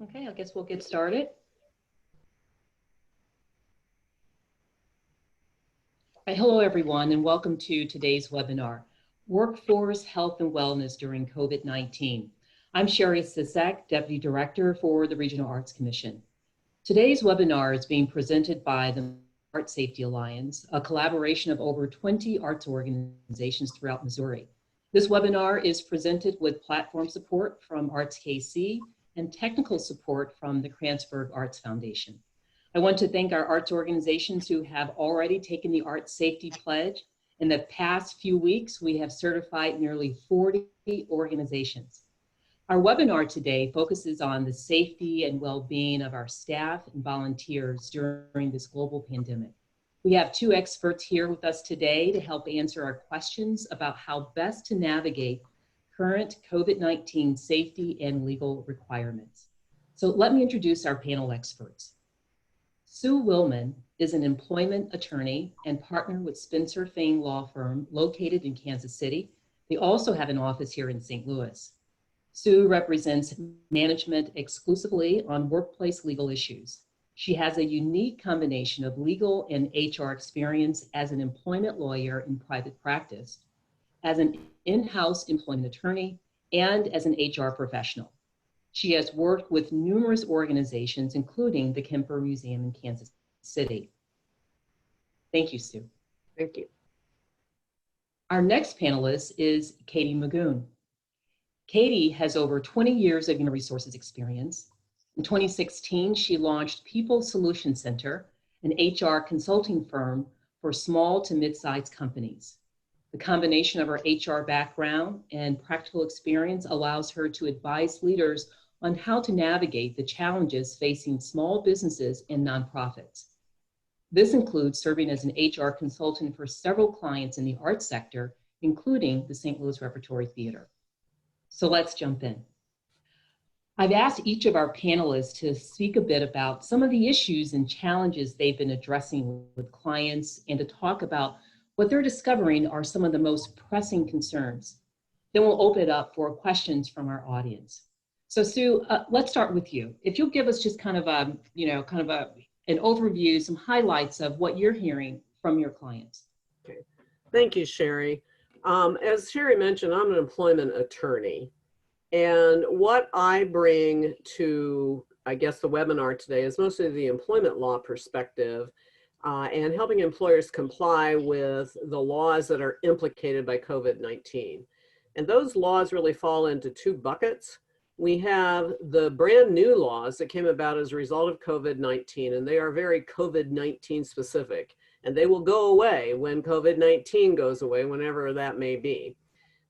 Okay, I guess we'll get started. Hello, everyone, and welcome to today's webinar, Workforce Health and Wellness During COVID-19. I'm Sherry Sissac, Deputy Director for the Regional Arts Commission. Today's webinar is being presented by the Art Safety Alliance, a collaboration of over 20 arts organizations throughout Missouri. This webinar is presented with platform support from ArtsKC and technical support from the Kranzberg Arts Foundation. I want to thank our arts organizations who have already taken the Art Safety Pledge. In the past few weeks, we have certified nearly 40 organizations. Our webinar today focuses on the safety and well-being of our staff and volunteers during this global pandemic. We have two experts here with us today to help answer our questions about how best to navigate current COVID-19 safety and legal requirements. So let me introduce our panel experts. Sue Willman is an employment attorney and partner with Spencer Fane law firm located in Kansas City. They also have an office here in St. Louis. Sue represents management exclusively on workplace legal issues. She has a unique combination of legal and HR experience as an employment lawyer in private practice, as an in-house employment attorney, and as an HR professional. She has worked with numerous organizations, including the Kemper Museum in Kansas City. Thank you, Sue. Thank you. Our next panelist is Katie Magoon. Katie has over 20 years of human resources experience. In 2016, she launched People Solution Center, an HR consulting firm for small to mid-sized companies. The combination of her HR background and practical experience allows her to advise leaders on how to navigate the challenges facing small businesses and nonprofits. This includes serving as an HR consultant for several clients in the arts sector, including the St. Louis Repertory Theater. So let's jump in. I've asked each of our panelists to speak a bit about some of the issues and challenges they've been addressing with clients and to talk about what they're discovering are some of the most pressing concerns. Then we'll open it up for questions from our audience. So Sue, let's start with you. If you'll give us just kind of an overview, some highlights of what you're hearing from your clients. Okay, thank you, Sherry. As Sherry mentioned, I'm an employment attorney. And what I bring to, I guess, the webinar today is mostly the employment law perspective and helping employers comply with the laws that are implicated by COVID-19. And those laws really fall into two buckets. We have the brand new laws that came about as a result of COVID-19, and they are very COVID-19 specific. And they will go away when COVID-19 goes away, whenever that may be.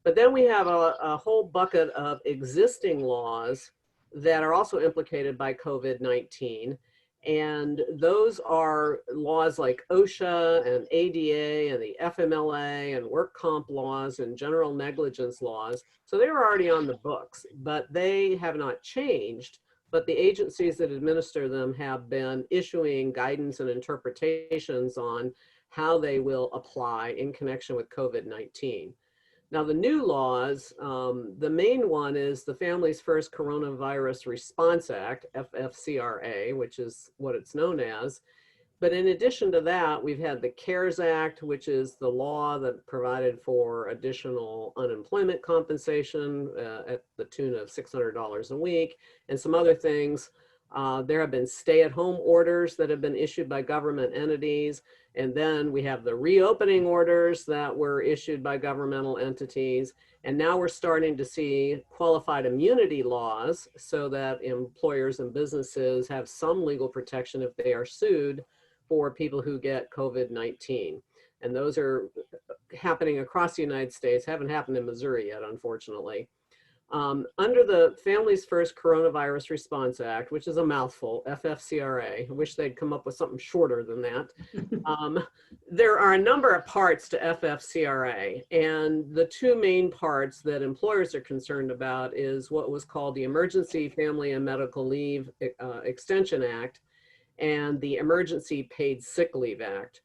But then we have a whole bucket of existing laws that are also implicated by COVID-19. And those are laws like OSHA and ADA and the FMLA and work comp laws and general negligence laws. So they were already on the books, but they have not changed. But the agencies that administer them have been issuing guidance and interpretations on how they will apply in connection with COVID-19. Now, the new laws, the main one is the Families First Coronavirus Response Act, FFCRA, which is what it's known as. But in addition to that, we've had the CARES Act, which is the law that provided for additional unemployment compensation at the tune of $600 a week, and some other things. There have been stay-at-home orders that have been issued by government entities. And then we have the reopening orders that were issued by governmental entities. And now we're starting to see qualified immunity laws so that employers and businesses have some legal protection if they are sued for people who get COVID-19. And those are happening across the United States, haven't happened in Missouri yet, unfortunately. Under the Families First Coronavirus Response Act, which is a mouthful, FFCRA, I wish they'd come up with something shorter than that. There are a number of parts to FFCRA, and the two main parts that employers are concerned about is what was called the Emergency Family and Medical Leave Extension Act and the Emergency Paid Sick Leave Act.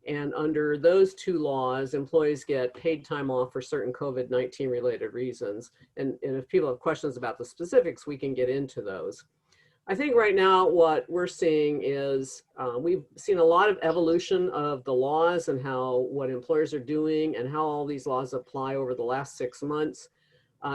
And under those two laws, employees get paid time off for certain COVID-19 related reasons. And if people have questions about the specifics, we can get into those. I think right now what we're seeing is we've seen a lot of evolution of the laws and what employers are doing and how all these laws apply over the last 6 months.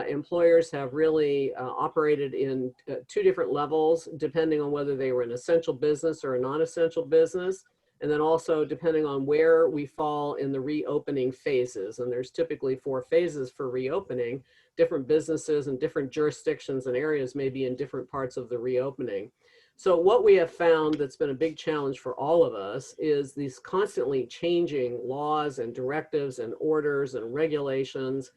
Employers have really operated in 2 different levels, depending on whether they were an essential business or a non-essential business, and then also depending on where we fall in the reopening phases. And there's typically 4 phases for reopening. Different businesses and different jurisdictions and areas may be in different parts of the reopening. So what we have found that's been a big challenge for all of us is these constantly changing laws and directives and orders and regulations.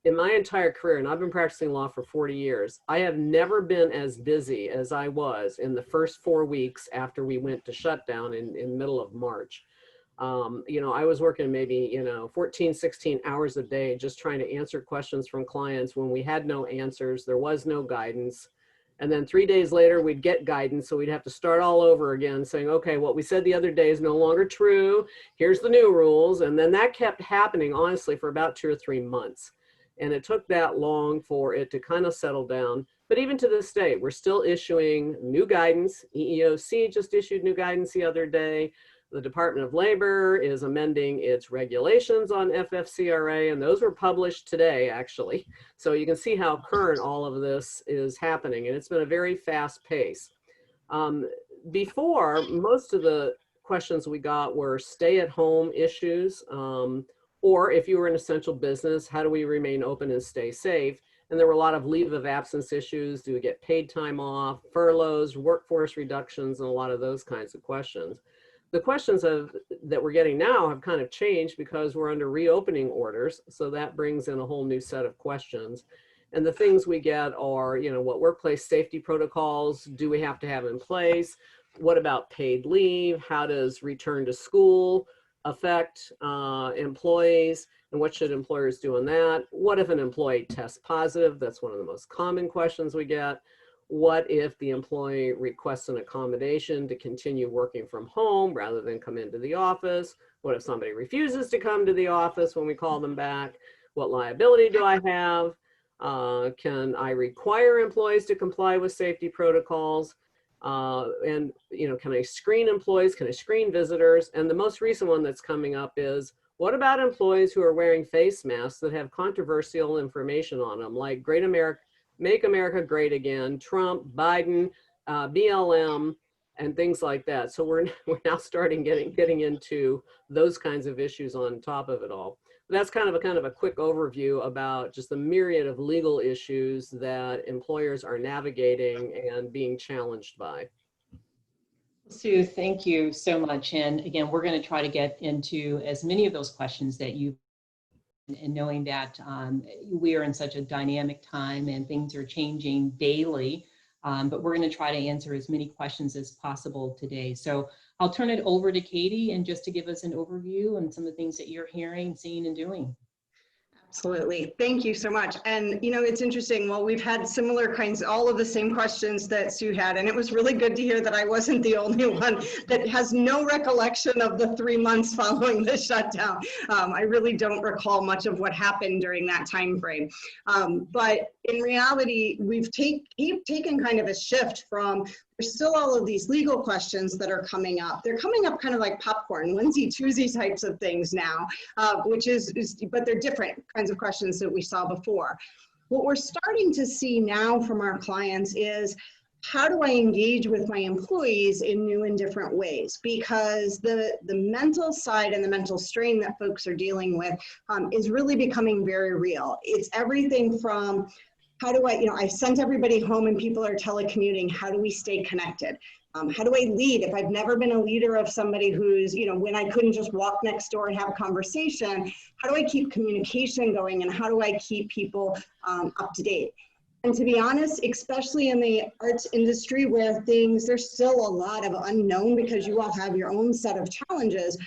In my entire career, and I've been practicing law for 40 years, I have never been as busy as I was in the first 4 weeks after we went to shutdown in middle of March. You know, I was working maybe, 14, 16 hours a day just trying to answer questions from clients when we had no answers, there was no guidance. And then 3 days later, we'd get guidance. So we'd have to start all over again saying, okay, what we said the other day is no longer true. Here's the new rules. And then that kept happening, honestly, for about 2 or 3 months. And it took that long for it to kind of settle down. But even to this day, we're still issuing new guidance. EEOC just issued new guidance the other day. The Department of Labor is amending its regulations on FFCRA, and those were published today, actually. So you can see how current all of this is happening, and it's been a very fast pace. Before, most of the questions we got were stay-at-home issues, or if you were an essential business, how do we remain open and stay safe? And there were a lot of leave of absence issues. Do we get paid time off, furloughs, workforce reductions, and a lot of those kinds of questions. The questions that we're getting now have kind of changed because we're under reopening orders. So that brings in a whole new set of questions. And the things we get are, what workplace safety protocols do we have to have in place? What about paid leave? How does return to school affect employees? And what should employers do on that? What if an employee tests positive? That's one of the most common questions we get. What if the employee requests an accommodation to continue working from home rather than come into the office? What if somebody refuses to come to the office when we call them back? What liability do I have? Can I require employees to comply with safety protocols? And can I screen employees? Can I screen visitors? And the most recent one that's coming up is, what about employees who are wearing face masks that have controversial information on them, like Make America Great Again, Trump, Biden, BLM, and things like that. So we're now starting getting into those kinds of issues on top of it all. But that's kind of a quick overview about just the myriad of legal issues that employers are navigating and being challenged by. Sue, thank you so much. And again, we're going to try to get into as many of those questions that you, and knowing that we are in such a dynamic time and things are changing daily, but we're going to try to answer as many questions as possible today. So I'll turn it over to Katie and just to give us an overview and some of the things that you're hearing, seeing, and doing. Absolutely. Thank you so much. And it's interesting. Well, we've had similar kinds, all of the same questions that Sue had, and it was really good to hear that I wasn't the only one that has no recollection of the 3 months following the shutdown. I really don't recall much of what happened during that time frame. But in reality, we've taken kind of a shift from, there's still all of these legal questions that are coming up. They're coming up kind of like popcorn, onesie-twosie types of things now, but they're different kinds of questions that we saw before. What we're starting to see now from our clients is, how do I engage with my employees in new and different ways? Because the mental side and the mental strain that folks are dealing with is really becoming very real. It's everything from, how do I sent everybody home and people are telecommuting. How do we stay connected? How do I lead? If I've never been a leader of somebody who's, when I couldn't just walk next door and have a conversation, how do I keep communication going? And how do I keep people up to date? And to be honest, especially in the arts industry where there's still a lot of unknown because you all have your own set of challenges.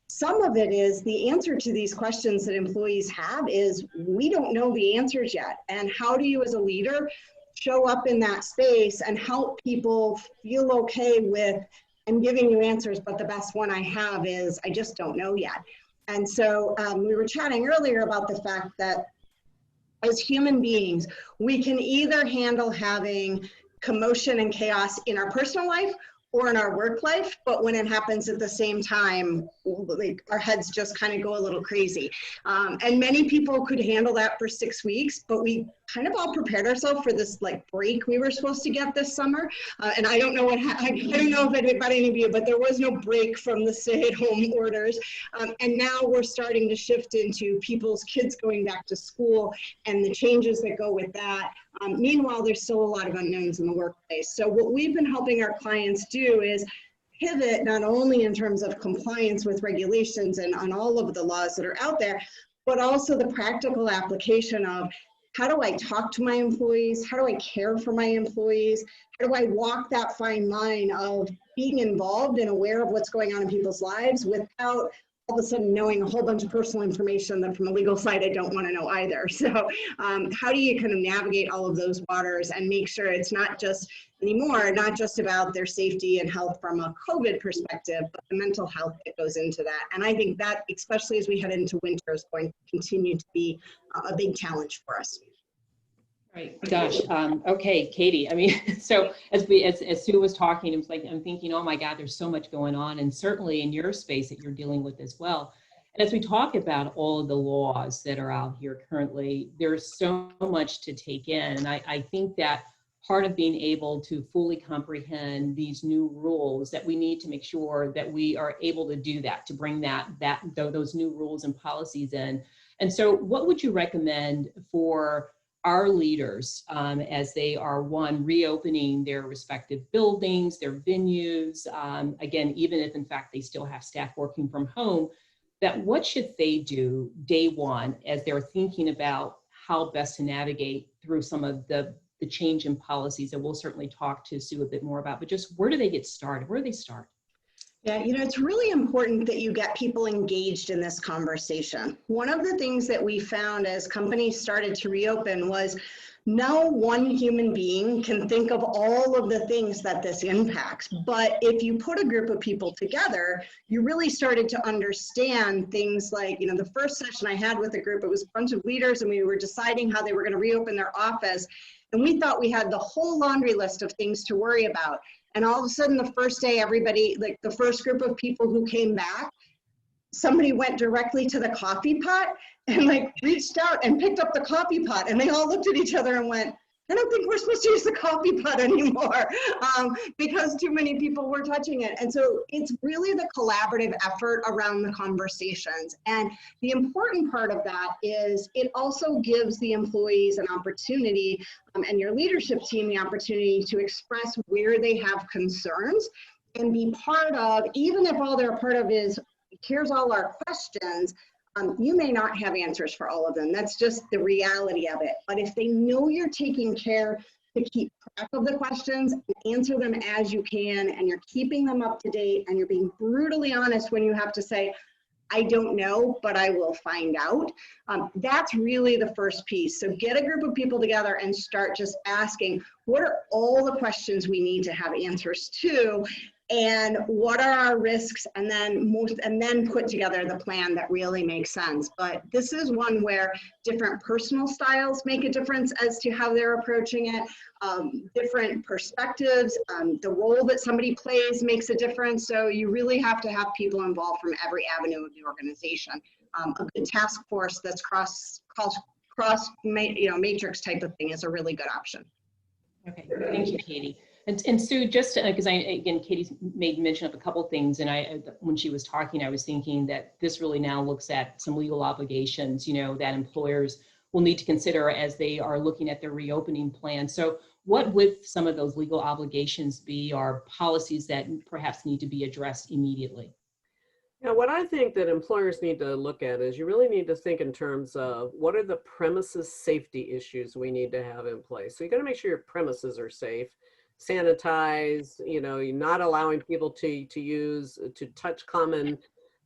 Some of it is the answer to these questions that employees have is, we don't know the answers yet. And how do you as a leader show up in that space and help people feel okay with, I'm giving you answers, but the best one I have is, I just don't know yet. And so we were chatting earlier about the fact that as human beings, we can either handle having commotion and chaos in our personal life or in our work life, but when it happens at the same time, like our heads just kind of go a little crazy. And many people could handle that for 6 weeks, but we kind of all prepared ourselves for this like break we were supposed to get this summer. And I don't know what, I don't know if it about any of you, but there was no break from the stay-at-home orders. And now we're starting to shift into people's kids going back to school and the changes that go with that. Meanwhile, there's still a lot of unknowns in the workplace. So what we've been helping our clients do is pivot not only in terms of compliance with regulations and on all of the laws that are out there, but also the practical application of how do I talk to my employees? How do I care for my employees? How do I walk that fine line of being involved and aware of what's going on in people's lives without all of a sudden knowing a whole bunch of personal information that from a legal side I don't want to know either. So how do you kind of navigate all of those waters and make sure it's not just anymore, not just about their safety and health from a COVID perspective, but the mental health that goes into that. And I think that, especially as we head into winter, is going to continue to be a big challenge for us. Right. Gosh. Okay, Katie. I mean, so as Sue was talking, it was like I'm thinking, oh my God, there's so much going on, and certainly in your space that you're dealing with as well. And as we talk about all of the laws that are out here currently, there's so much to take in, and I think that part of being able to fully comprehend these new rules, that we need to make sure that we are able to do that, to bring those new rules and policies in. And so, what would you recommend for our leaders as they are, one, reopening their respective buildings, their venues, again, even if in fact they still have staff working from home, that what should they do day one as they're thinking about how best to navigate through some of the change in policies that we'll certainly talk to Sue a bit more about, but just where do they get started? Where do they start? Yeah, you know, it's really important that you get people engaged in this conversation. One of the things that we found as companies started to reopen was no one human being can think of all of the things that this impacts. But if you put a group of people together, you really started to understand things like, you know, the first session I had with a group, it was a bunch of leaders and we were deciding how they were going to reopen their office. And we thought we had the whole laundry list of things to worry about. And all of a sudden, the first day, everybody, like the first group of people who came back, somebody went directly to the coffee pot and like reached out and picked up the coffee pot. And they all looked at each other and went, I don't think we're supposed to use the coffee pot anymore because too many people were touching it. And so it's really the collaborative effort around the conversations. And the important part of that is it also gives the employees an opportunity and your leadership team the opportunity to express where they have concerns and be part of, even if all they're a part of is, here's all our questions, you may not have answers for all of them. That's just the reality of it. But if they know you're taking care to keep track of the questions and answer them as you can, and you're keeping them up to date, and you're being brutally honest when you have to say, I don't know, but I will find out. That's really the first piece. So get a group of people together and start just asking, what are all the questions we need to have answers to? And what are our risks, and then put together the plan that really makes sense. But this is one where different personal styles make a difference as to how they're approaching it. Different perspectives, the role that somebody plays makes a difference. So you really have to have people involved from every avenue of the organization. A good task force that's cross matrix type of thing is a really good option. Okay, thank you, Katie. And Sue, just because again, Katie's made mention of a couple things, and when she was talking, I was thinking that this really now looks at some legal obligations, you know, that employers will need to consider as they are looking at their reopening plan. So what would some of those legal obligations be, or policies that perhaps need to be addressed immediately? Yeah, what I think that employers need to look at is you really need to think in terms of what are the premises safety issues we need to have in place. So you got to make sure your premises are safe. Sanitize, you know, you're not allowing people to touch common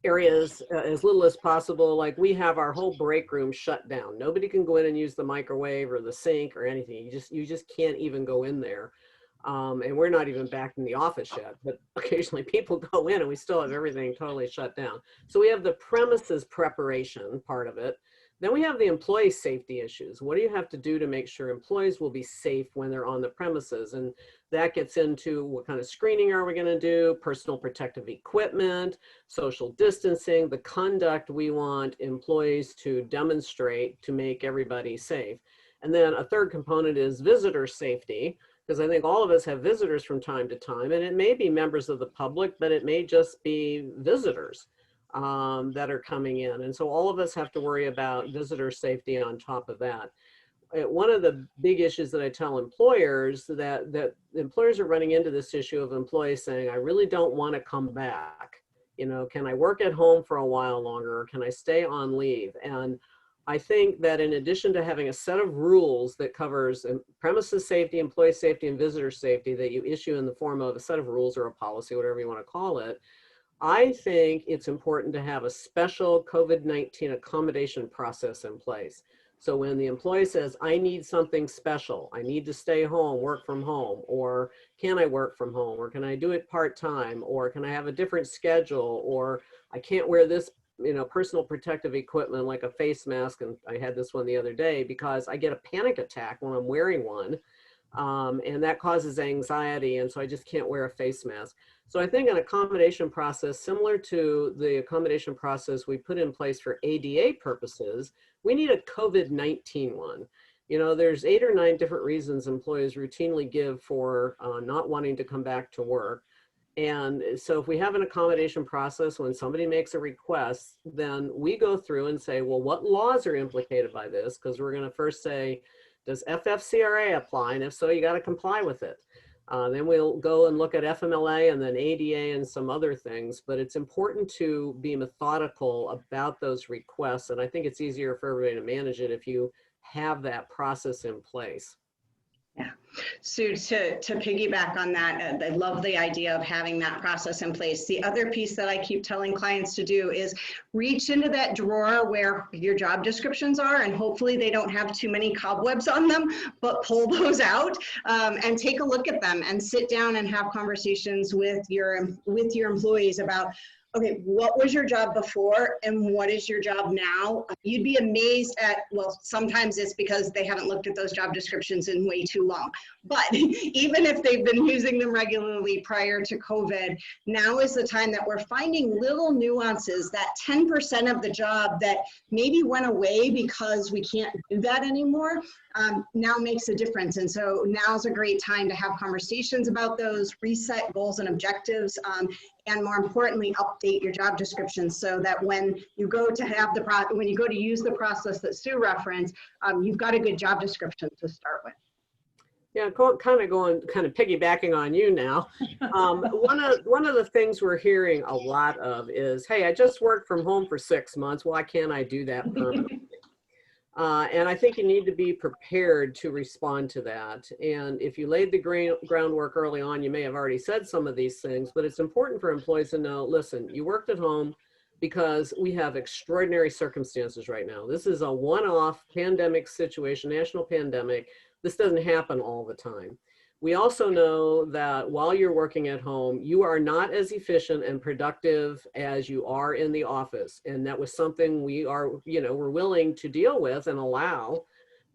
areas as little as possible. Like we have our whole break room shut down. Nobody can go in and use the microwave or the sink or anything. You just can't even go in there. And we're not even back in the office yet, but occasionally people go in and we still have everything totally shut down. So we have the premises preparation part of it. Then we have the employee safety issues. What do you have to do to make sure employees will be safe when they're on the premises? And that gets into what kind of screening are we going to do, personal protective equipment, social distancing, the conduct we want employees to demonstrate to make everybody safe. And then a third component is visitor safety, because I think all of us have visitors from time to time, and it may be members of the public, but it may just be visitors that are coming in. And so all of us have to worry about visitor safety on top of that. One of the big issues that I tell employers that employers are running into this issue of employees saying, I really don't want to come back. You know, can I work at home for a while longer, or can I stay on leave? And I think that in addition to having a set of rules that covers premises safety, employee safety, and visitor safety that you issue in the form of a set of rules or a policy, whatever you want to call it, I think it's important to have a special COVID-19 accommodation process in place. So when the employee says, I need something special, I need to stay home, work from home, or can I work from home, or can I do it part-time, or can I have a different schedule, or I can't wear this, you know, personal protective equipment like a face mask, and I had this one the other day because I get a panic attack when I'm wearing one, and that causes anxiety, and so I just can't wear a face mask. So I think an accommodation process similar to the accommodation process we put in place for ADA purposes, we need a COVID-19 one. You know, there's 8 or 9 different reasons employees routinely give for not wanting to come back to work. And so if we have an accommodation process, when somebody makes a request, then we go through and say, well, what laws are implicated by this? Because we're going to first say, does FFCRA apply? And if so, you got to comply with it. Then we'll go and look at FMLA and then ADA and some other things, but it's important to be methodical about those requests. And I think it's easier for everybody to manage it if you have that process in place. Yeah. Sue, to piggyback on that, I love the idea of having that process in place. The other piece that I keep telling clients to do is reach into that drawer where your job descriptions are, and hopefully they don't have too many cobwebs on them, but pull those out and take a look at them and sit down and have conversations with your employees about, okay, what was your job before and what is your job now? You'd be amazed at, well, sometimes it's because they haven't looked at those job descriptions in way too long. But even if they've been using them regularly prior to COVID, now is the time that we're finding little nuances, that 10% of the job that maybe went away because we can't do that anymore, now makes a difference. And so now's a great time to have conversations about those, reset goals and objectives, and more importantly, update your job description so that when you go to have when you go to use the process that Sue referenced, you've got a good job description to start with. Yeah, kind of piggybacking on you now. One of the things we're hearing a lot of is, hey, I just worked from home for 6 months. Why can't I do that permanently? And I think you need to be prepared to respond to that. And if you laid the groundwork early on, you may have already said some of these things, but it's important for employees to know, listen, you worked at home because we have extraordinary circumstances right now. This is a one-off pandemic situation, national pandemic. This doesn't happen all the time. We also know that while you're working at home, you are not as efficient and productive as you are in the office. And that was something we're willing to deal with and allow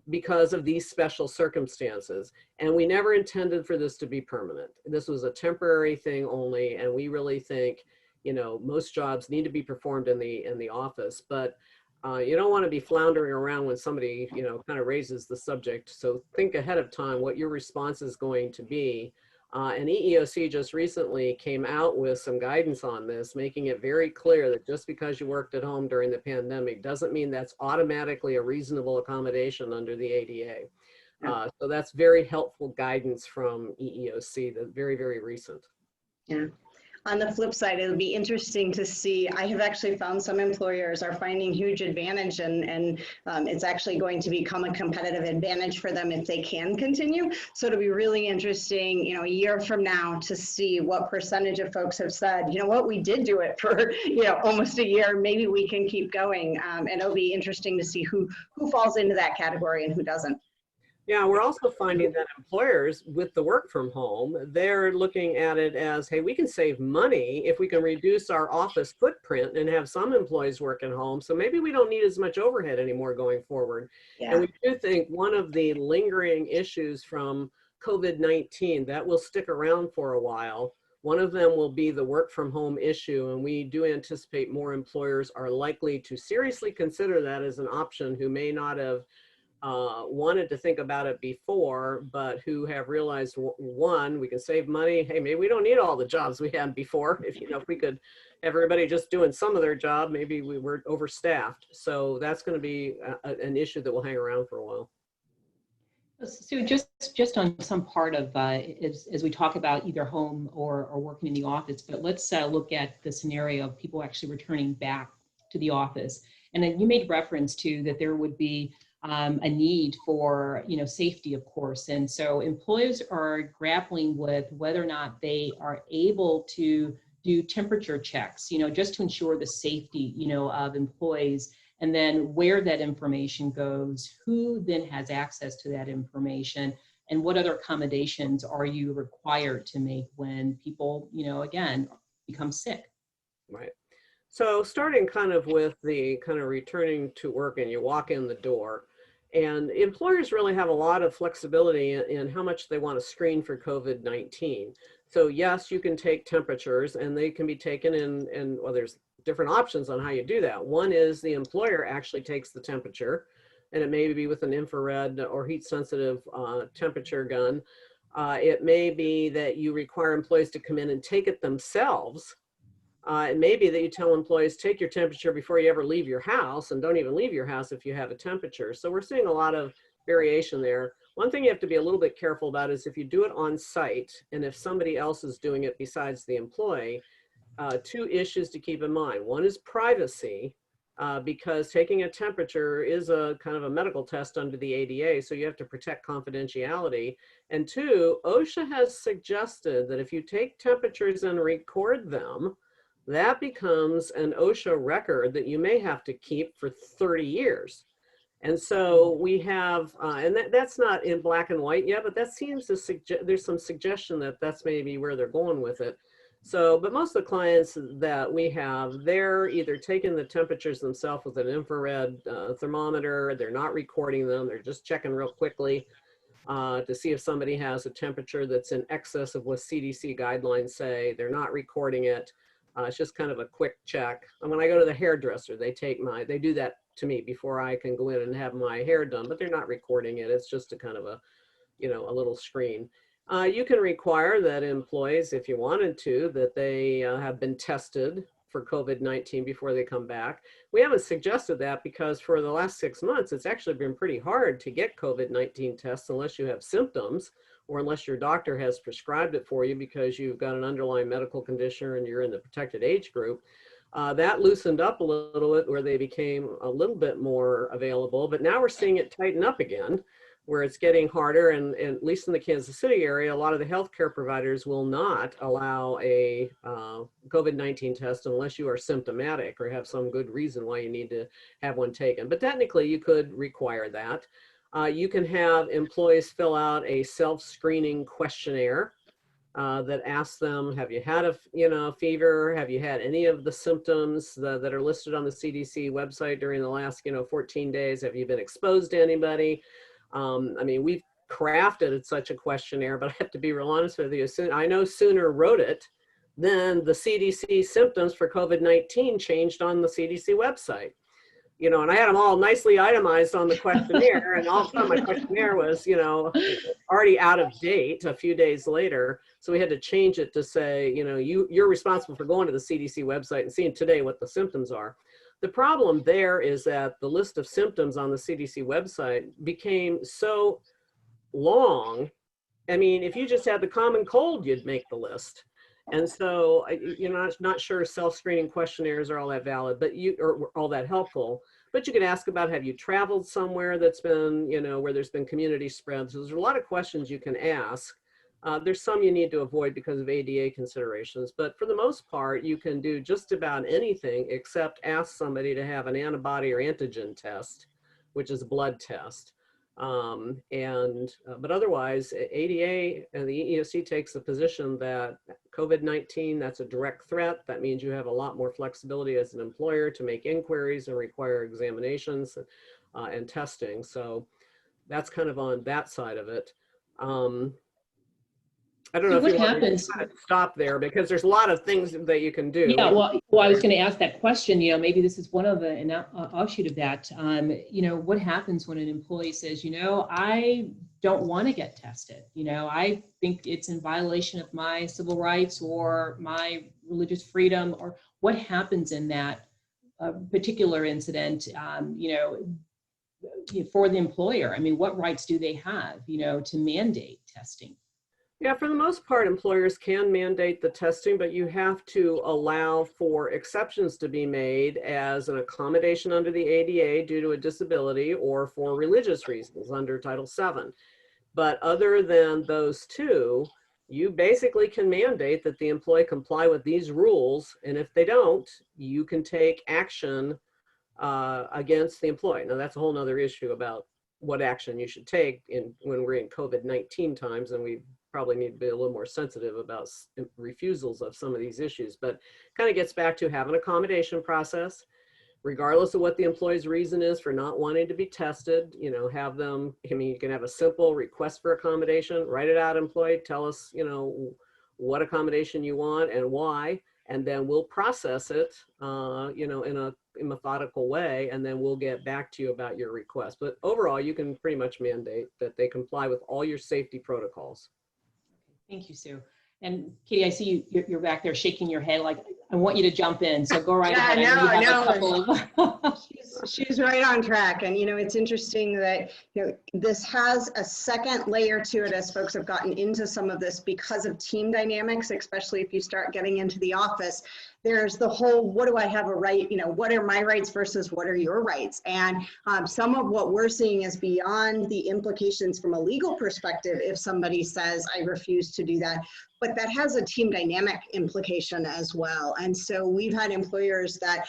because of these special circumstances. And we never intended for this to be permanent. This was a temporary thing only. And we really think, most jobs need to be performed in the office, but you don't want to be floundering around when somebody, kind of raises the subject. So think ahead of time what your response is going to be. And EEOC just recently came out with some guidance on this, making it very clear that just because you worked at home during the pandemic doesn't mean that's automatically a reasonable accommodation under the ADA. So that's very helpful guidance from EEOC, that's very, very recent. Yeah. On the flip side, it'll be interesting to see. I have actually found some employers are finding huge advantage, and it's actually going to become a competitive advantage for them if they can continue. So it'll be really interesting, a year from now to see what percentage of folks have said, you know what, we did do it for, almost a year. Maybe we can keep going. And it'll be interesting to see who falls into that category and who doesn't. Yeah, we're also finding that employers with the work from home, they're looking at it as, hey, we can save money if we can reduce our office footprint and have some employees work at home. So maybe we don't need as much overhead anymore going forward. Yeah. And we do think one of the lingering issues from COVID-19 that will stick around for a while, one of them will be the work from home issue. And we do anticipate more employers are likely to seriously consider that as an option who may not have wanted to think about it before, but who have realized, one, we can save money. Hey, maybe we don't need all the jobs we had before. If, if we could have everybody just doing some of their job, maybe we were overstaffed. So that's going to be an issue that will hang around for a while. So just on some part of, as we talk about either home or working in the office, but let's look at the scenario of people actually returning back to the office. And then you made reference to that there would be a need for, safety, of course. And so employers are grappling with whether or not they are able to do temperature checks, just to ensure the safety, of employees, and then where that information goes, who then has access to that information, and what other accommodations are you required to make when people, again, become sick. Right. So starting kind of with the kind of returning to work and you walk in the door, and employers really have a lot of flexibility in how much they want to screen for COVID-19. So yes, you can take temperatures and they can be taken in, well, there's different options on how you do that. One is the employer actually takes the temperature, and it may be with an infrared or heat sensitive temperature gun. It may be that you require employees to come in and take it themselves. It may be that you tell employees, take your temperature before you ever leave your house, and don't even leave your house if you have a temperature. So we're seeing a lot of variation there. One thing you have to be a little bit careful about is if you do it on site, and if somebody else is doing it besides the employee, two issues to keep in mind. One is privacy, because taking a temperature is a kind of a medical test under the ADA, so you have to protect confidentiality. And two, OSHA has suggested that if you take temperatures and record them, that becomes an OSHA record that you may have to keep for 30 years. And so we have, and that's not in black and white yet, but that seems to suggest, there's some suggestion that that's maybe where they're going with it. So, but most of the clients that we have, they're either taking the temperatures themselves with an infrared thermometer, they're not recording them, they're just checking real quickly to see if somebody has a temperature that's in excess of what CDC guidelines say. They're not recording it. It's just kind of a quick check. And when I go to the hairdresser, they do that to me before I can go in and have my hair done, but they're not recording it. It's just a kind of a, a little screen. You can require that employees, if you wanted to, that they have been tested for COVID-19 before they come back. We haven't suggested that because for the last 6 months, it's actually been pretty hard to get COVID-19 tests unless you have symptoms, or unless your doctor has prescribed it for you because you've got an underlying medical condition and you're in the protected age group. That loosened up a little bit where they became a little bit more available, but now we're seeing it tighten up again, where it's getting harder. And at least in the Kansas City area, a lot of the healthcare providers will not allow a COVID-19 test unless you are symptomatic or have some good reason why you need to have one taken. But technically you could require that. You can have employees fill out a self-screening questionnaire that asks them, have you had a fever? Have you had any of the symptoms that are listed on the CDC website during the last 14 days? Have you been exposed to anybody? I mean, we've crafted such a questionnaire, but I have to be real honest with you. I no sooner wrote it than the CDC symptoms for COVID-19 changed on the CDC website. And I had them all nicely itemized on the questionnaire, and all of a sudden my questionnaire was, already out of date a few days later. So we had to change it to say, you're responsible for going to the CDC website and seeing today what the symptoms are. The problem there is that the list of symptoms on the CDC website became so long. I mean, if you just had the common cold, you'd make the list. And so, not sure self-screening questionnaires are all that valid, but or all that helpful. But you can ask about, have you traveled somewhere that's been, where there's been community spread? So there's a lot of questions you can ask. There's some you need to avoid because of ADA considerations, but for the most part, you can do just about anything except ask somebody to have an antibody or antigen test, which is a blood test. But otherwise, ADA and the EEOC takes the position that COVID-19, that's a direct threat. That means you have a lot more flexibility as an employer to make inquiries and require examinations and testing. So that's kind of on that side of it. I don't know if what you want happens? to stop there, because there's a lot of things that you can do. Yeah, well, I was going to ask that question. You know, maybe this is one of an offshoot of that. You know, what happens when an employee says, you know, I don't want to get tested. You know, I think it's in violation of my civil rights or my religious freedom, or what happens in that particular incident, you know, for the employer? I mean, what rights do they have, you know, to mandate testing? Yeah, for the most part, employers can mandate the testing, but you have to allow for exceptions to be made as an accommodation under the ADA due to a disability or for religious reasons under Title VII. But other than those two, you basically can mandate that the employee comply with these rules. And if they don't, you can take action against the employee. Now, that's a whole nother issue about what action you should take when we're in COVID-19 times, and we probably need to be a little more sensitive about refusals of some of these issues. But kind of gets back to have an accommodation process, regardless of what the employee's reason is for not wanting to be tested. You know, have them, I mean, you can have a simple request for accommodation, write it out, employee, tell us, you know, what accommodation you want and why, and then we'll process it, you know, in a methodical way, and then we'll get back to you about your request. But overall, you can pretty much mandate that they comply with all your safety protocols. Thank you, Sue. And Katie, I see you're back there shaking your head like, I want you to jump in. So go right ahead. She's right on track. And, you know, it's interesting that, you know, this has a second layer to it as folks have gotten into some of this because of team dynamics, especially if you start getting into the office. There's the whole, what do I have a right, you know, what are my rights versus what are your rights? And some of what we're seeing is beyond the implications from a legal perspective if somebody says, I refuse to do that, but that has a team dynamic implication as well. And so we've had employers that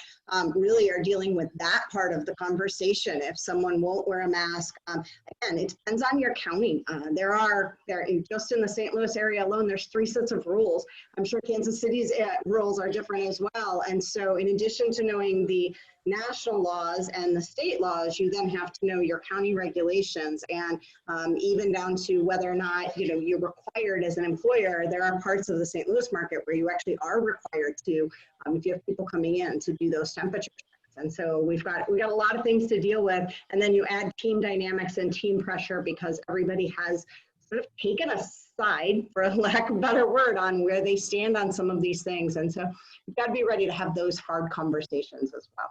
really are dealing with that part of the conversation. If someone won't wear a mask, again, it depends on your county. Just in the St. Louis area alone, there's 3 sets of rules. I'm sure Kansas City's rules are different as well. And so in addition to knowing the national laws and the state laws, you then have to know your county regulations, and even down to whether or not, you know, you're required as an employer. There are parts of the St. Louis market where you actually are required to, if you have people coming in, to do those temperature checks. And so we've got a lot of things to deal with, and then you add team dynamics and team pressure because everybody has sort of taken a side, for lack of a better word, on where they stand on some of these things. And so you've got to be ready to have those hard conversations as well.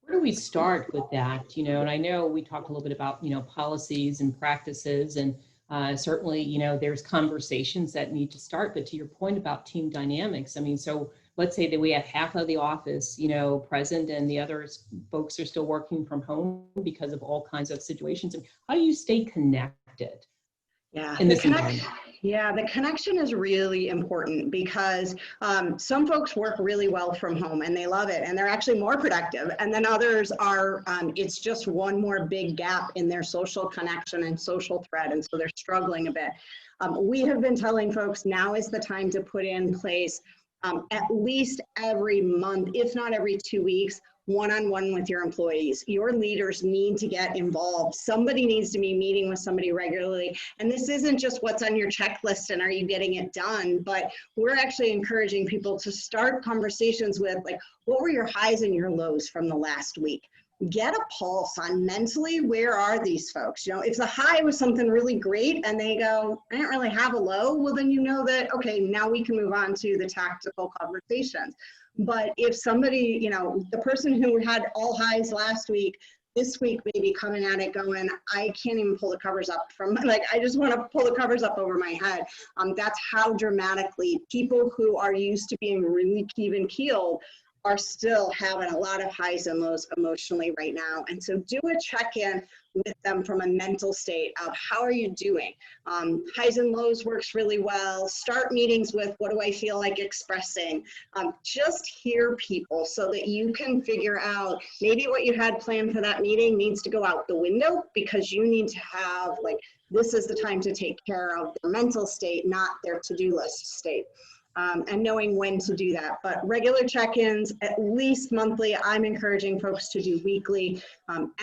Where do we start with that? You know, and I know we talked a little bit about, you know, policies and practices, and certainly, you know, there's conversations that need to start. But to your point about team dynamics, I mean, so let's say that we have half of the office, you know, present, and the other folks are still working from home because of all kinds of situations. And how do you stay connected? Yeah, in this environment? Yeah, the connection is really important because some folks work really well from home and they love it and they're actually more productive. And then others are, it's just one more big gap in their social connection and social thread. And so they're struggling a bit. We have been telling folks now is the time to put in place at least every month, if not every 2 weeks, one-on-one with your employees. Your leaders need to get involved. Somebody needs to be meeting with somebody regularly. And this isn't just what's on your checklist and are you getting it done, but we're actually encouraging people to start conversations with, like, what were your highs and your lows from the last week? Get a pulse on mentally, where are these folks? You know, if the high was something really great and they go, I didn't really have a low, well, then you know that, okay, now we can move on to the tactical conversations. But if somebody, you know, the person who had all highs last week, this week maybe coming at it going, I can't even pull the covers up from, like, I just want to pull the covers up over my head. That's how dramatically people who are used to being really even keeled are still having a lot of highs and lows emotionally right now. And so do a check-in with them from a mental state of how are you doing? Highs and lows works really well. Start meetings with what do I feel like expressing? Just hear people so that you can figure out maybe what you had planned for that meeting needs to go out the window because you need to have like, this is the time to take care of their mental state, not their to-do list state. And knowing when to do that. But regular check-ins, at least monthly, I'm encouraging folks to do weekly,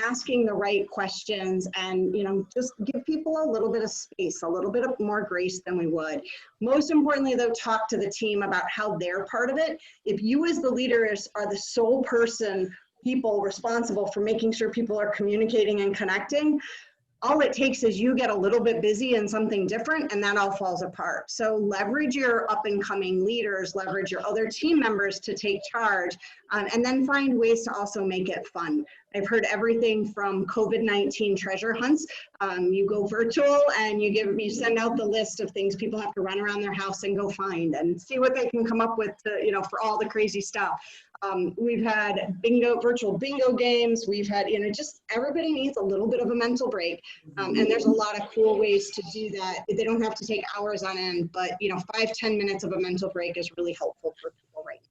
asking the right questions and, you know, just give people a little bit of space, a little bit of more grace than we would. Most importantly, though, talk to the team about how they're part of it. If you as the leaders are the sole people responsible for making sure people are communicating and connecting, all it takes is you get a little bit busy in something different and that all falls apart. So leverage your up and coming leaders, leverage your other team members to take charge, and then find ways to also make it fun. I've heard everything from COVID-19 treasure hunts. You go virtual and you send out the list of things people have to run around their house and go find and see what they can come up with to, you know, for all the crazy stuff. We've had virtual bingo games. We've had, you know, just everybody needs a little bit of a mental break. And there's a lot of cool ways to do that. They don't have to take hours on end, but, you know, 5-10 minutes of a mental break is really helpful for people right now.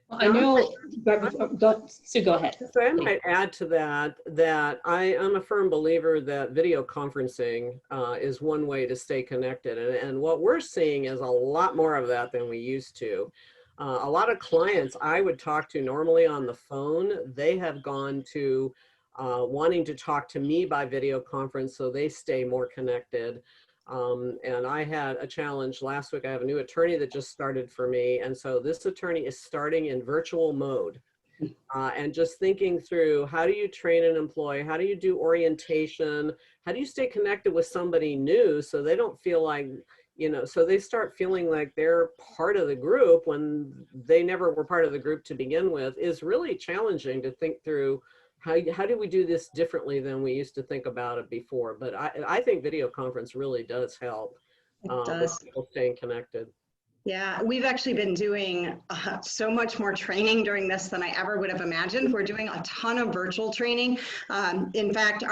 Well, I know, Sue, go ahead. So I might add to that I am a firm believer that video conferencing is one way to stay connected. And what we're seeing is a lot more of that than we used to. A lot of clients I would talk to normally on the phone, they have gone to wanting to talk to me by video conference so they stay more connected. And I had a challenge last week. I have a new attorney that just started for me. And so this attorney is starting in virtual mode and just thinking through how do you train an employee? How do you do orientation? How do you stay connected with somebody new so they don't feel like, you know, so they start feeling like they're part of the group when they never were part of the group to begin with, is really challenging to think through how do we do this differently than we used to think about it before. But I think video conference really does help with people staying connected. Yeah, we've actually been doing so much more training during this than I ever would have imagined. We're doing a ton of virtual training. In fact,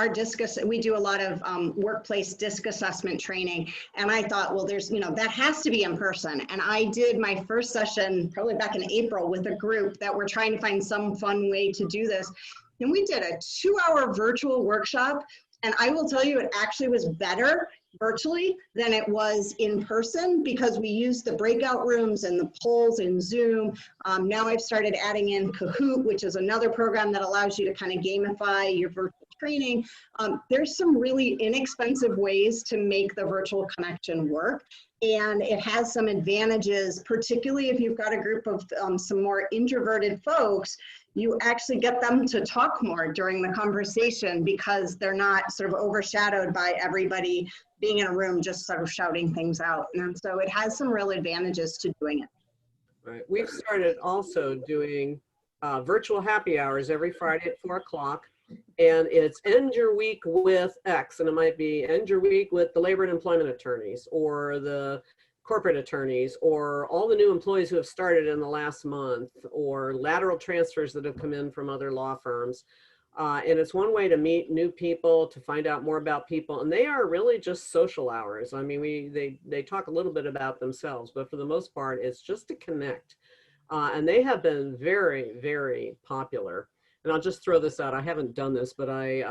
we do a lot of workplace DISC assessment training. And I thought, well, there's, you know, that has to be in person. And I did my first session probably back in April with a group that were trying to find some fun way to do this. And we did a 2-hour virtual workshop. And I will tell you, it actually was better virtually than it was in person because we used the breakout rooms and the polls in Zoom. Now I've started adding in Kahoot, which is another program that allows you to kind of gamify your virtual training. There's some really inexpensive ways to make the virtual connection work. And it has some advantages, particularly if you've got a group of some more introverted folks. You actually get them to talk more during the conversation because they're not sort of overshadowed by everybody being in a room just sort of shouting things out. And so it has some real advantages to doing it. Right. We've started also doing virtual happy hours every Friday at 4 o'clock. And it's end your week with X. And it might be end your week with the labor and employment attorneys or the corporate attorneys or all the new employees who have started in the last month or lateral transfers that have come in from other law firms. And it's one way to meet new people, to find out more about people. And they are really just social hours. I mean, they talk a little bit about themselves, but for the most part, it's just to connect. And they have been very, very popular. And I'll just throw this out. I haven't done this, but I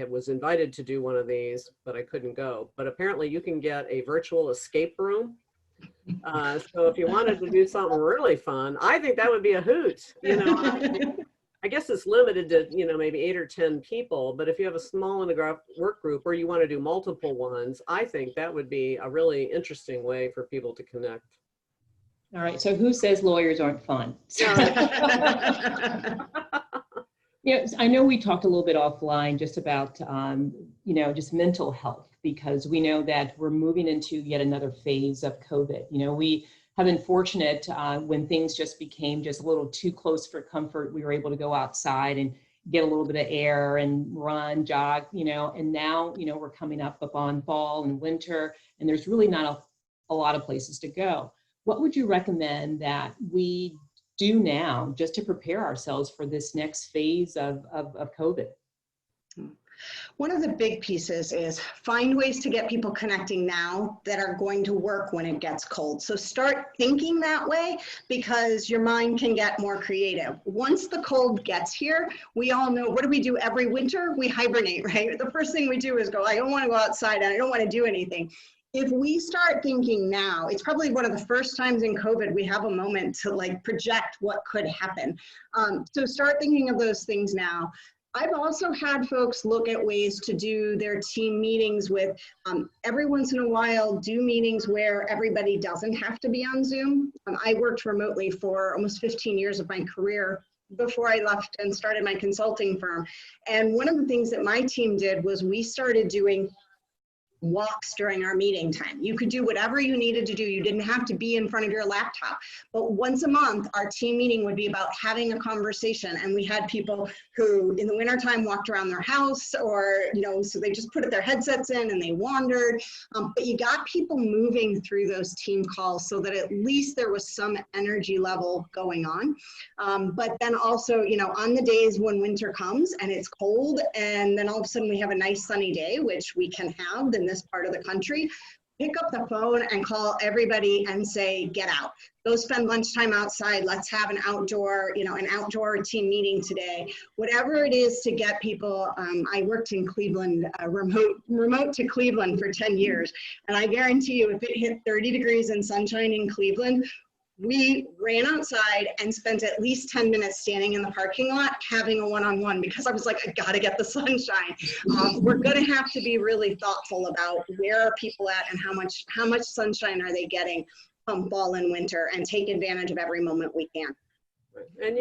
was invited to do one of these, but I couldn't go. But apparently you can get a virtual escape room. So if you wanted to do something really fun, I think that would be a hoot. You know, I guess it's limited to, you know, maybe 8 or 10 people, but if you have a small work group or you want to do multiple ones, I think that would be a really interesting way for people to connect. All right, so who says lawyers aren't fun? Yeah, I know we talked a little bit offline just about, you know, just mental health, because we know that we're moving into yet another phase of COVID. You know, we have been fortunate when things just became just a little too close for comfort, we were able to go outside and get a little bit of air and run, jog, you know, and now, you know, we're coming up on fall and winter, and there's really not a lot of places to go. What would you recommend that we do now just to prepare ourselves for this next phase of COVID? One of the big pieces is find ways to get people connecting now that are going to work when it gets cold. So start thinking that way, because your mind can get more creative. Once the cold gets here, we all know, what do we do every winter? We hibernate, right? The first thing we do is go, I don't want to go outside and I don't want to do anything. If we start thinking now, it's probably one of the first times in COVID we have a moment to like project what could happen. So start thinking of those things now. I've also had folks look at ways to do their team meetings with, every once in a while, do meetings where everybody doesn't have to be on Zoom. I worked remotely for almost 15 years of my career before I left and started my consulting firm. And one of the things that my team did was we started doing walks during our meeting time. You could do whatever you needed to do. You didn't have to be in front of your laptop. But once a month, our team meeting would be about having a conversation. And we had people who in the wintertime walked around their house, or, you know, so they just put their headsets in and they wandered. But you got people moving through those team calls so that at least there was some energy level going on. But then also, you know, on the days when winter comes and it's cold, and then all of a sudden we have a nice sunny day, which we can have in this part of the country, pick up the phone and call everybody and say, get out. Go spend lunchtime outside. Let's have an outdoor, you know, an outdoor team meeting today. Whatever it is to get people. I worked in Cleveland, remote to Cleveland for 10 years. And I guarantee you, if it hit 30 degrees and sunshine in Cleveland, we ran outside and spent at least 10 minutes standing in the parking lot having a one-on-one, because I was like, I gotta get the sunshine. We're gonna have to be really thoughtful about where are people at and how much sunshine are they getting fall and winter, and take advantage of every moment we can. And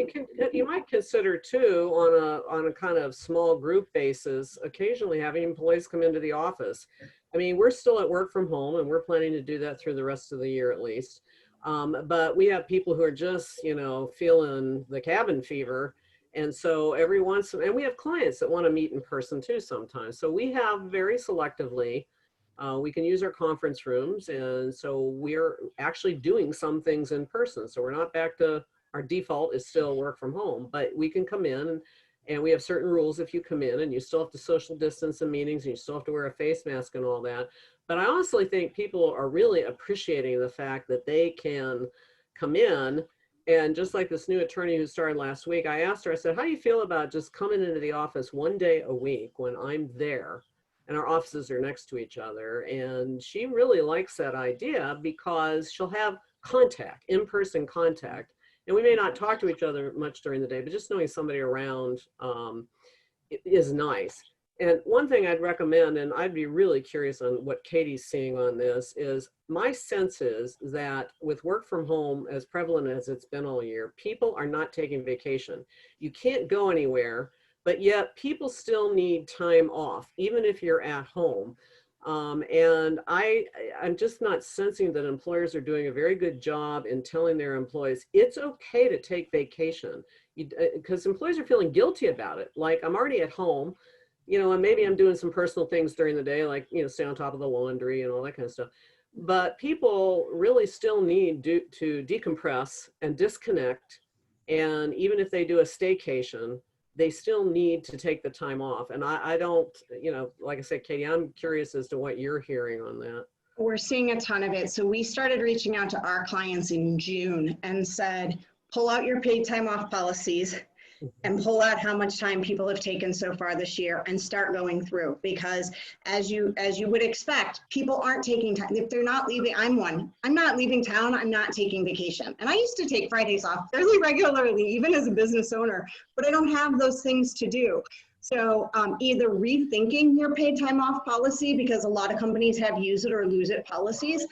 you might consider too, on a kind of small group basis, occasionally having employees come into the office. I mean, we're still at work from home, and we're planning to do that through the rest of the year at least. But we have people who are just, you know, feeling the cabin fever. And so and we have clients that want to meet in person too sometimes. So we have very selectively, we can use our conference rooms. And so we're actually doing some things in person. So we're not back to, our default is still work from home, but we can come in, and we have certain rules. If you come in, and you still have to social distance in meetings, and you still have to wear a face mask and all that. But I honestly think people are really appreciating the fact that they can come in. And just like this new attorney who started last week, I asked her, I said, how do you feel about just coming into the office one day a week when I'm there and our offices are next to each other? And she really likes that idea, because she'll have contact, in-person contact. And we may not talk to each other much during the day, but just knowing somebody around is nice. And one thing I'd recommend, and I'd be really curious on what Katie's seeing on this, is my sense is that with work from home as prevalent as it's been all year, people are not taking vacation. You can't go anywhere, but yet people still need time off, even if you're at home. And I'm just not sensing that employers are doing a very good job in telling their employees it's okay to take vacation, because employees are feeling guilty about it. Like, I'm already at home, you know, and maybe I'm doing some personal things during the day, like, you know, stay on top of the laundry and all that kind of stuff. But people really still need to decompress and disconnect. And even if they do a staycation, they still need to take the time off. And I don't, you know, like I said, Katie, I'm curious as to what you're hearing on that. We're seeing a ton of it. So we started reaching out to our clients in June and said, pull out your paid time off policies and pull out how much time people have taken so far this year and start going through, because as you would expect, people aren't taking time. If they're not leaving, I'm not leaving town, I'm not taking vacation. And I used to take Fridays off fairly regularly, even as a business owner, but I don't have those things to do. So either rethinking your paid time off policy, because a lot of companies have use it or lose it policies.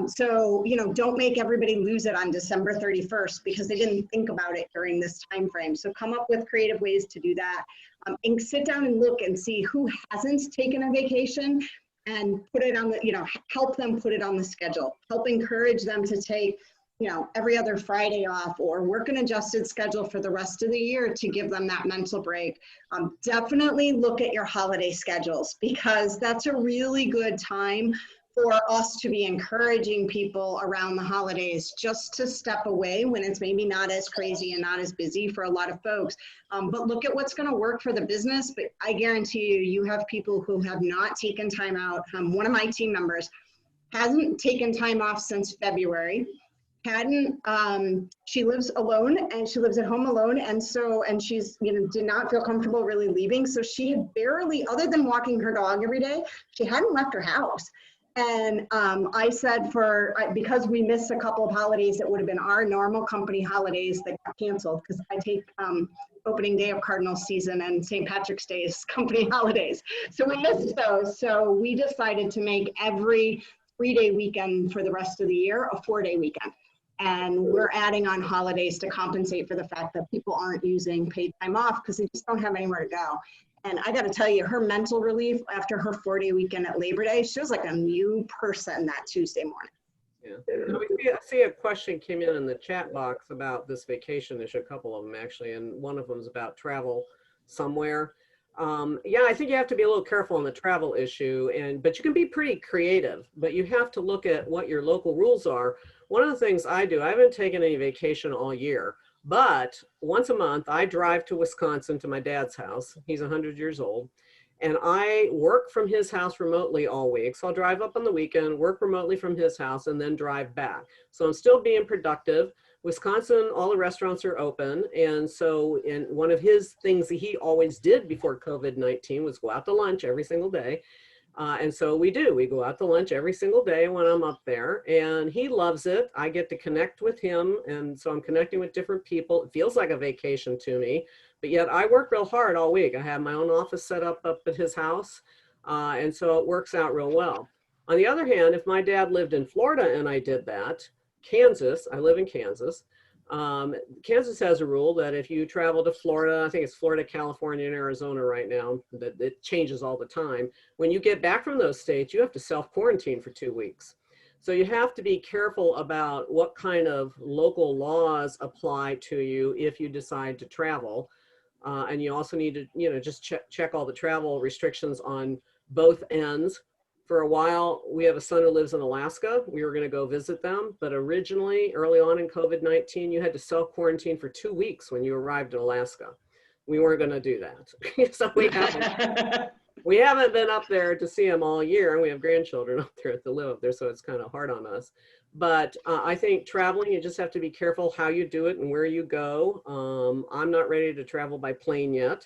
So, you know, don't make everybody lose it on December 31st because they didn't think about it during this time frame. So come up with creative ways to do that. And sit down and look and see who hasn't taken a vacation and put it on the, you know, help them put it on the schedule. Help encourage them to take, you know, every other Friday off, or work an adjusted schedule for the rest of the year to give them that mental break. Definitely look at your holiday schedules, because that's a really good time for us to be encouraging people around the holidays just to step away when it's maybe not as crazy and not as busy for a lot of folks. But look at what's going to work for the business. But I guarantee you, you have people who have not taken time out. One of my team members hasn't taken time off since February. She lives alone and she lives at home alone. And she's, did not feel comfortable really leaving. So she had barely, other than walking her dog every day, she hadn't left her house. And I said because we missed a couple of holidays that would have been our normal company holidays that got canceled, because I take opening day of Cardinal season and St. Patrick's Day as company holidays. So we missed those. So we decided to make every 3-day weekend for the rest of the year a 4-day weekend. And we're adding on holidays to compensate for the fact that people aren't using paid time off because they just don't have anywhere to go. And I got to tell you, her mental relief after her 4-day weekend at Labor Day, she was like a new person that Tuesday morning. Yeah. I see a question came in the chat box about this vacation issue, a couple of them actually, and one of them is about travel somewhere. Yeah, I think you have to be a little careful on the travel issue, but you can be pretty creative, but you have to look at what your local rules are. One of the things I do, I haven't taken any vacation all year, but once a month I drive to Wisconsin to my dad's house. He's 100 years old. And I work from his house remotely all week. So I'll drive up on the weekend, work remotely from his house, and then drive back. So I'm still being productive. Wisconsin, all the restaurants are open. And so one of his things that he always did before COVID-19 was go out to lunch every single day. And so we go out to lunch every single day when I'm up there, and he loves it. I get to connect with him. And so I'm connecting with different people. It feels like a vacation to me, but yet I work real hard all week. I have my own office set up at his house. And so it works out real well. On the other hand, if my dad lived in Florida and I did that, Kansas, I live in Kansas. Kansas has a rule that if you travel to Florida, I think it's Florida, California, and Arizona right now, that it changes all the time. When you get back from those states, you have to self-quarantine for 2 weeks. So you have to be careful about what kind of local laws apply to you if you decide to travel. And you also need to, just check all the travel restrictions on both ends. For a while, we have a son who lives in Alaska. We were going to go visit them, but originally, early on in COVID-19, you had to self-quarantine for 2 weeks when you arrived in Alaska. We weren't going to do that. So we haven't been up there to see them all year, and we have grandchildren up there that live up there, so it's kind of hard on us. But I think traveling, you just have to be careful how you do it and where you go. I'm not ready to travel by plane yet,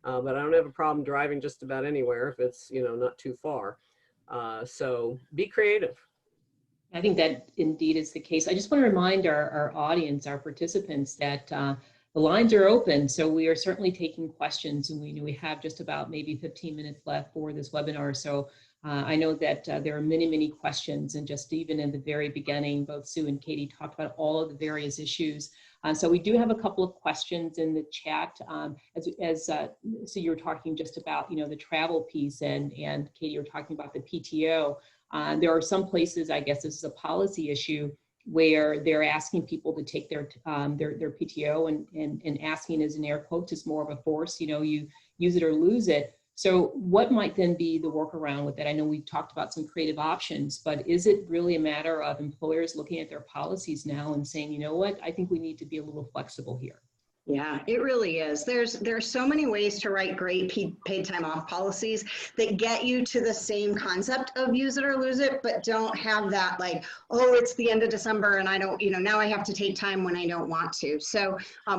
but I don't have a problem driving just about anywhere if it's, not too far. So be creative. I think that indeed is the case. I just want to remind our audience, our participants, that the lines are open. So we are certainly taking questions, and we have just about maybe 15 minutes left for this webinar. So I know that there are many, many questions, and just even in the very beginning, both Sue and Katie talked about all of the various issues. So we do have a couple of questions in the chat. So you were talking just about, the travel piece, and Katie, you were talking about the PTO. There are some places, I guess this is a policy issue, where they're asking people to take their PTO, and asking is in air quotes is more of a force, you use it or lose it. So what might then be the workaround with it? I know we've talked about some creative options, but is it really a matter of employers looking at their policies now and saying, you know what, I think we need to be a little flexible here? Yeah, it really is. There's so many ways to write great paid time off policies that get you to the same concept of use it or lose it, but don't have that like, oh, it's the end of December and I don't, now I have to take time when I don't want to. So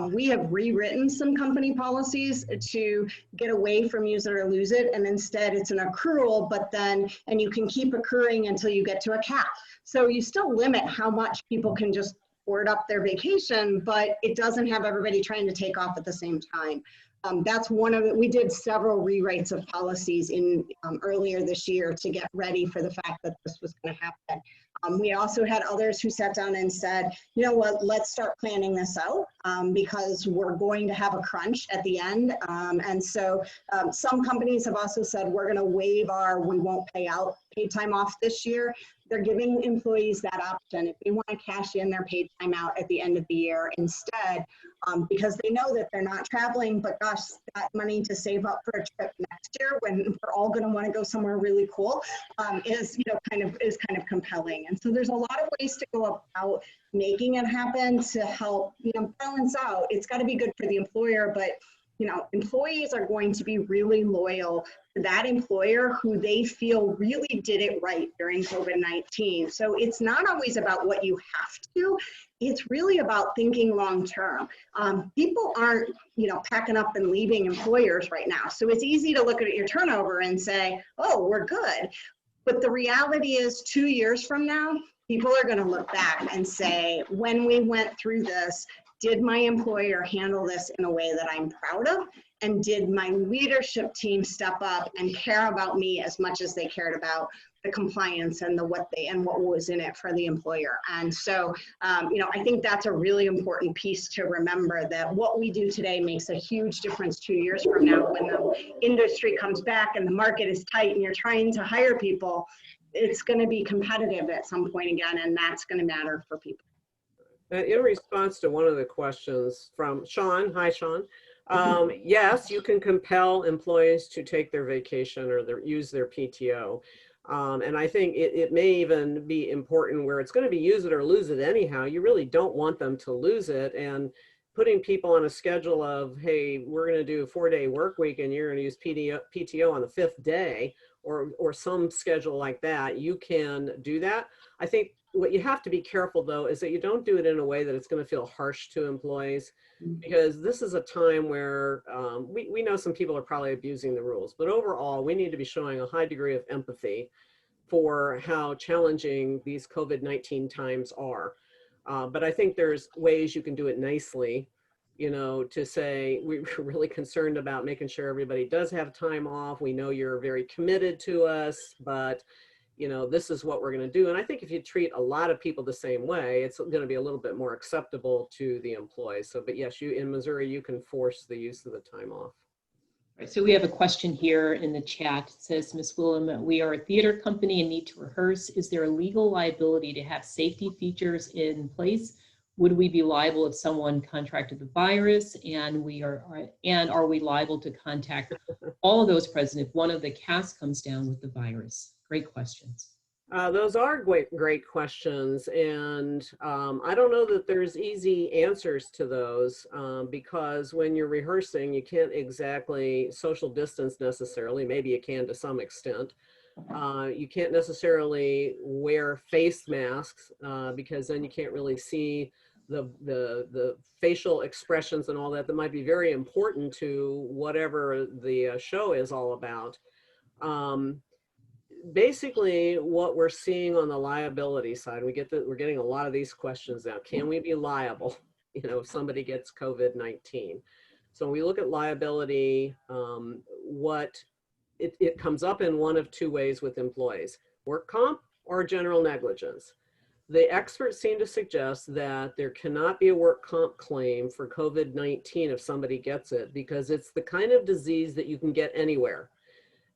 we have rewritten some company policies to get away from use it or lose it. And instead it's an accrual, and you can keep accruing until you get to a cap. So you still limit how much people can just board up their vacation, but it doesn't have everybody trying to take off at the same time. That's one of it. We did several rewrites of policies earlier this year to get ready for the fact that this was going to happen. We also had others who sat down and said, you know what, let's start planning this out because we're going to have a crunch at the end. And so some companies have also said, we're going to waive we won't pay out paid time off this year, they're giving employees that option if they want to cash in their paid time out at the end of the year instead, because they know that they're not traveling, but gosh, that money to save up for a trip next year when we're all going to want to go somewhere really cool is kind of compelling. And so there's a lot of ways to go about making it happen to help balance out. It's got to be good for the employer, but employees are going to be really loyal to that employer who they feel really did it right during COVID-19. So it's not always about what you have to do. It's really about thinking long-term. People aren't, packing up and leaving employers right now. So it's easy to look at your turnover and say, oh, we're good. But the reality is 2 years from now, people are going to look back and say, when we went through this, did my employer handle this in a way that I'm proud of? And did my leadership team step up and care about me as much as they cared about the compliance and what was in it for the employer? And so, I think that's a really important piece to remember, that what we do today makes a huge difference 2 years from now when the industry comes back and the market is tight and you're trying to hire people. It's going to be competitive at some point again, and that's going to matter for people. In response to one of the questions from Sean, hi Sean, yes, you can compel employees to take their vacation or use their PTO. And I think it may even be important where it's going to be use it or lose it anyhow. You really don't want them to lose it. And putting people on a schedule of, hey, we're going to do a 4-day work week and you're going to use PTO on the 5th day or some schedule like that, you can do that. I think what you have to be careful though is that you don't do it in a way that it's going to feel harsh to employees, because this is a time where we know some people are probably abusing the rules, but overall we need to be showing a high degree of empathy for how challenging these COVID-19 times are. But I think there's ways you can do it nicely, to say, we're really concerned about making sure everybody does have time off. We know you're very committed to us, but this is what we're going to do. And I think if you treat a lot of people the same way, it's going to be a little bit more acceptable to the employees. So, but yes, in Missouri, you can force the use of the time off. Right, so we have a question here in the chat. It says, Ms. Willman, we are a theater company and need to rehearse. Is there a legal liability to have safety features in place? Would we be liable if someone contracted the virus? And are we liable to contact all of those present if one of the cast comes down with the virus? Great questions. Those are great questions. And I don't know that there's easy answers to those because when you're rehearsing, you can't exactly social distance necessarily. Maybe you can to some extent. You can't necessarily wear face masks because then you can't really see the facial expressions and all that might be very important to whatever the show is all about. Basically, what we're seeing on the liability side, we're getting a lot of these questions now. Can we be liable, if somebody gets COVID-19? So when we look at liability, it comes up in one of two ways with employees: work comp or general negligence. The experts seem to suggest that there cannot be a work comp claim for COVID-19 if somebody gets it, because it's the kind of disease that you can get anywhere.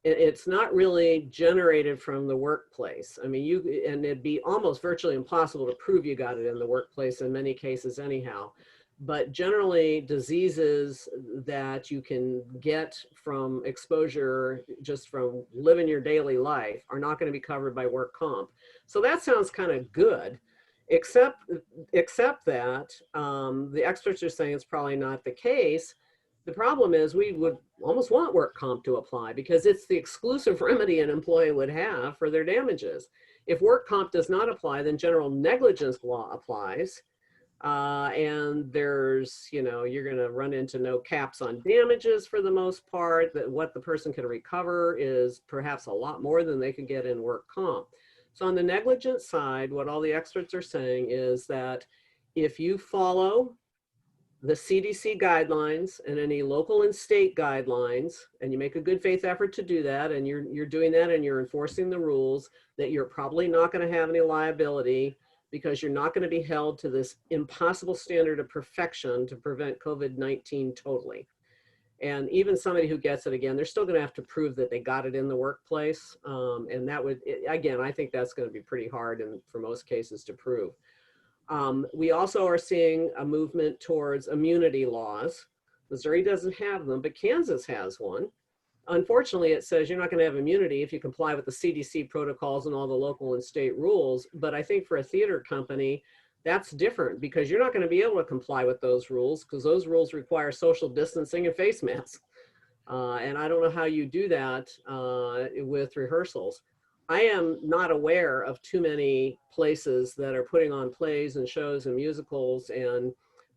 It's not really generated from the workplace. I mean, and it'd be almost virtually impossible to prove you got it in the workplace in many cases anyhow. But generally, diseases that you can get from exposure just from living your daily life are not going to be covered by work comp. So that sounds kind of good, except that the experts are saying it's probably not the case. The problem is we would almost want work comp to apply because it's the exclusive remedy an employee would have for their damages. If work comp does not apply, then general negligence law applies. And there's, you're going to run into no caps on damages for the most part, that what the person can recover is perhaps a lot more than they could get in work comp. So on the negligence side, what all the experts are saying is that if you follow the CDC guidelines and any local and state guidelines, and you make a good faith effort to do that, and you're doing that and you're enforcing the rules, that you're probably not going to have any liability because you're not going to be held to this impossible standard of perfection to prevent COVID-19 totally. And even somebody who gets it again, they're still going to have to prove that they got it in the workplace. And that would, again, I think that's going to be pretty hard and for most cases to prove. We also are seeing a movement towards immunity laws. Missouri doesn't have them, but Kansas has one. Unfortunately, it says you're not going to have immunity if you comply with the CDC protocols and all the local and state rules. But I think for a theater company, that's different because you're not going to be able to comply with those rules because those rules require social distancing and face masks. And I don't know how you do that with rehearsals. I am not aware of too many places that are putting on plays and shows and musicals and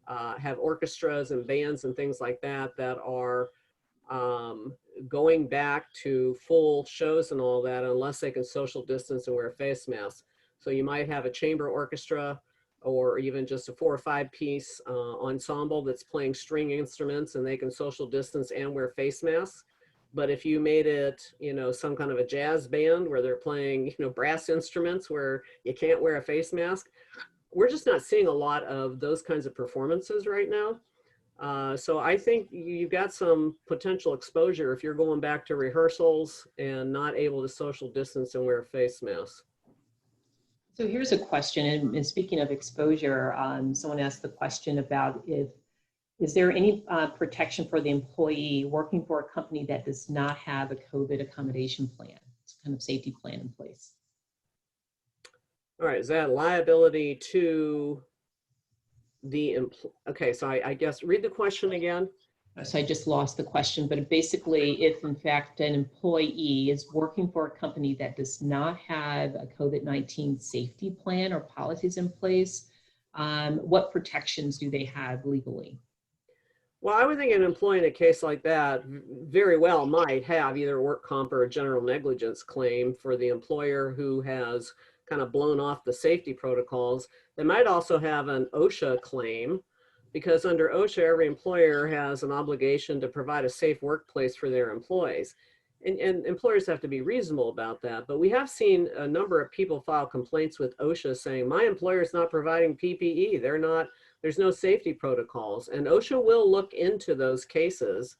have orchestras and bands and things like that that are going back to full shows and all that unless they can social distance and wear face masks. So you might have a chamber orchestra or even just a 4 or 5 piece ensemble that's playing string instruments and they can social distance and wear face masks. But if you made it, you know, some kind of a jazz band where they're playing, you know, brass instruments where you can't wear a face mask, we're just not seeing a lot of those kinds of performances right now. So I think you've got some potential exposure if you're going back to rehearsals and not able to social distance and wear face masks. So here's a question, and speaking of exposure, someone asked the question about is there any protection for the employee working for a company that does not have a COVID accommodation plan, some kind of safety plan in place? All right, is that liability to the okay, so I guess read the question again. So I just lost the question, but basically if in fact an employee is working for a company that does not have a COVID-19 safety plan or policies in place, what protections do they have legally? Well, I would think an employee in a case like that very well might have either a work comp or a general negligence claim for the employer who has kind of blown off the safety protocols. They might also have an OSHA claim because under OSHA, every employer has an obligation to provide a safe workplace for their employees. And employers have to be reasonable about that. But we have seen a number of people file complaints with OSHA saying, my employer is not providing PPE. There's no safety protocols. And OSHA will look into those cases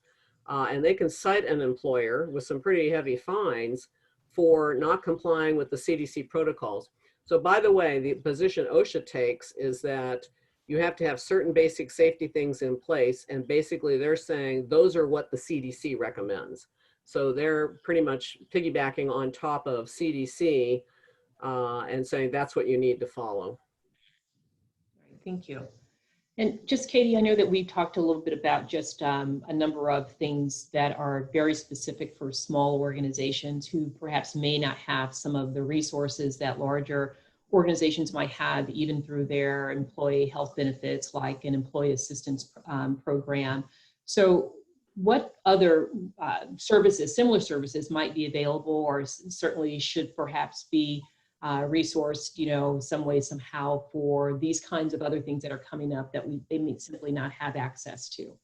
and they can cite an employer with some pretty heavy fines for not complying with the CDC protocols. So by the way, the position OSHA takes is that you have to have certain basic safety things in place. And basically they're saying those are what the CDC recommends. So they're pretty much piggybacking on top of CDC and saying that's what you need to follow. Thank you. And just Katie, I know that we talked a little bit about just a number of things that are very specific for small organizations who perhaps may not have some of the resources that larger organizations might have, even through their employee health benefits, like an employee assistance program. So what other services, similar services might be available or certainly should perhaps be resourced, you know, some way, somehow for these kinds of other things that are coming up that they may simply not have access to?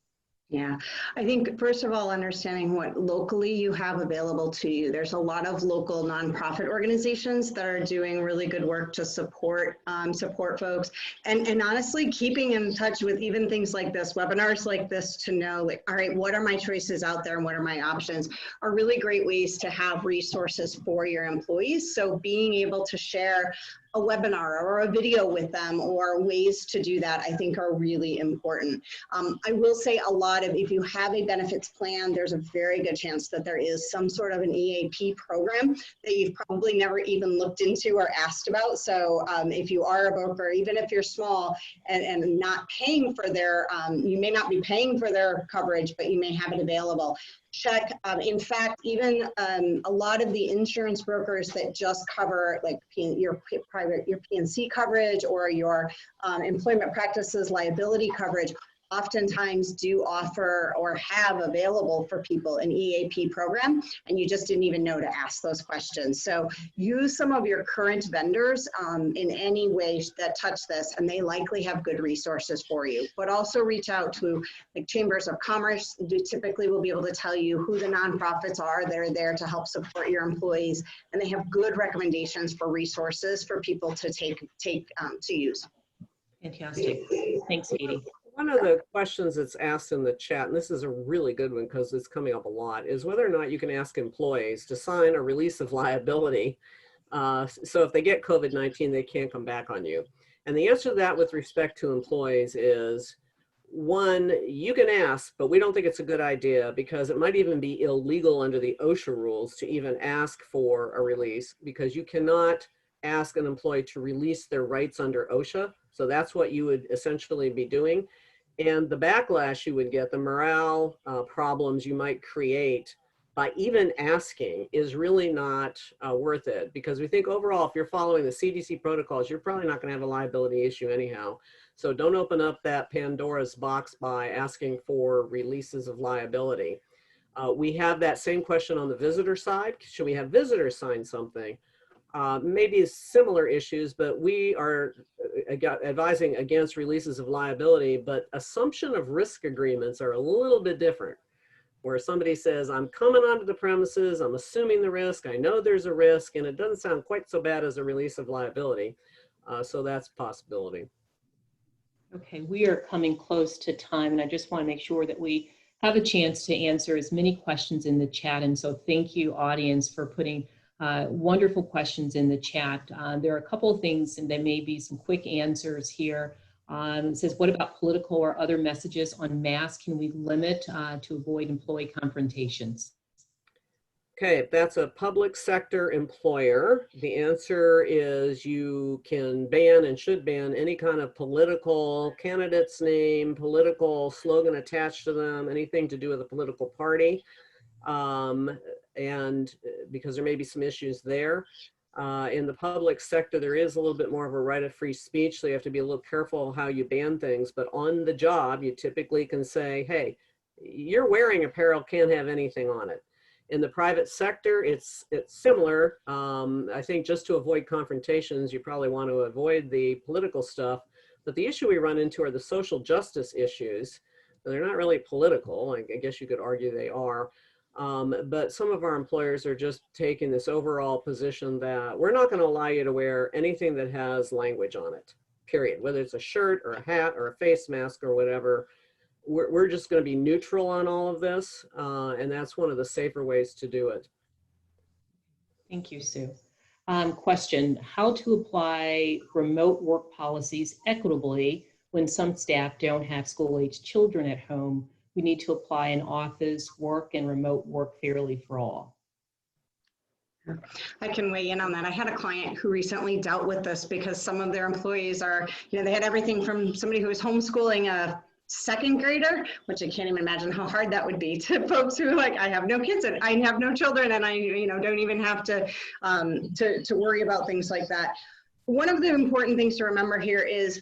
Yeah, I think first of all, understanding what locally you have available to you. There's a lot of local nonprofit organizations that are doing really good work to support folks, and honestly, keeping in touch with even things like this, webinars like this, to know, like, all right, what are my choices out there and what are my options, are really great ways to have resources for your employees. So being able to share a webinar or a video with them or ways to do that, I think are really important. I will say a lot of, if you have a benefits plan, there's a very good chance that there is some sort of an EAP program that you've probably never even looked into or asked about. So if you are a broker, even if you're small and not paying for their, you may not be paying for their coverage, but you may have it available. Check. In fact, even a lot of the insurance brokers that just cover like your PNC coverage or your employment practices liability coverage oftentimes do offer or have available for people an EAP program, and you just didn't even know to ask those questions. So use some of your current vendors in any way that touch this, and they likely have good resources for you. But also reach out to like chambers of commerce. They typically will be able to tell you who the nonprofits are that are there to help support your employees, and they have good recommendations for resources for people to take to use. Fantastic. Thanks, Katie. One of the questions that's asked in the chat, and this is a really good one because it's coming up a lot, is whether or not you can ask employees to sign a release of liability. So if they get COVID-19, they can't come back on you. And the answer to that with respect to employees is, one, you can ask, but we don't think it's a good idea because it might even be illegal under the OSHA rules to even ask for a release, because you cannot ask an employee to release their rights under OSHA. So that's what you would essentially be doing. And the backlash you would get, the morale problems you might create by even asking is really not worth it, because we think overall, if you're following the CDC protocols, you're probably not going to have a liability issue anyhow. So don't open up that Pandora's box by asking for releases of liability. We have that same question on the visitor side. Should we have visitors sign something? Maybe similar issues, but we are advising against releases of liability, but assumption of risk agreements are a little bit different, where somebody says, I'm coming onto the premises, I'm assuming the risk, I know there's a risk, and it doesn't sound quite so bad as a release of liability. So that's a possibility. Okay, we are coming close to time, and I just want to make sure that we have a chance to answer as many questions in the chat. And so thank you, audience, for putting wonderful questions in the chat. There are a couple of things, and there may be some quick answers here. It says, what about political or other messages on masks can we limit to avoid employee confrontations? Okay, if that's a public sector employer, the answer is you can ban and should ban any kind of political candidate's name, political slogan attached to them, anything to do with a political party. And because there may be some issues there. In the public sector, there is a little bit more of a right of free speech, so you have to be a little careful how you ban things. But on the job, you typically can say, hey, you're wearing apparel, can't have anything on it. In the private sector, it's similar. I think just to avoid confrontations, you probably want to avoid the political stuff. But the issue we run into are the social justice issues. They're not really political. I guess you could argue they are. But some of our employers are just taking this overall position that we're not going to allow you to wear anything that has language on it, period. Whether it's a shirt or a hat or a face mask or whatever, we're just going to be neutral on all of this. And that's one of the safer ways to do it. Thank you, Sue. Question, how to apply remote work policies equitably when some staff don't have school-aged children at home? We need to apply an office work and remote work fairly for all. I can weigh in on that. I had a client who recently dealt with this because some of their employees are, they had everything from somebody who was homeschooling a second grader, which I can't even imagine how hard that would be, to folks who are like, I have no kids and I have no children and I don't even have to worry about things like that. One of the important things to remember here is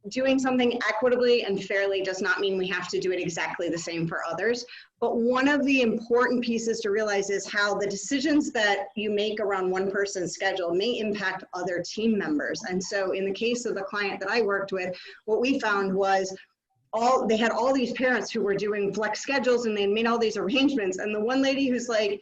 doing something equitably and fairly does not mean we have to do it exactly the same for others. But one of the important pieces to realize is how the decisions that you make around one person's schedule may impact other team members. And so in the case of the client that I worked with, what we found was they had all these parents who were doing flex schedules and they made all these arrangements. And the one lady who's like,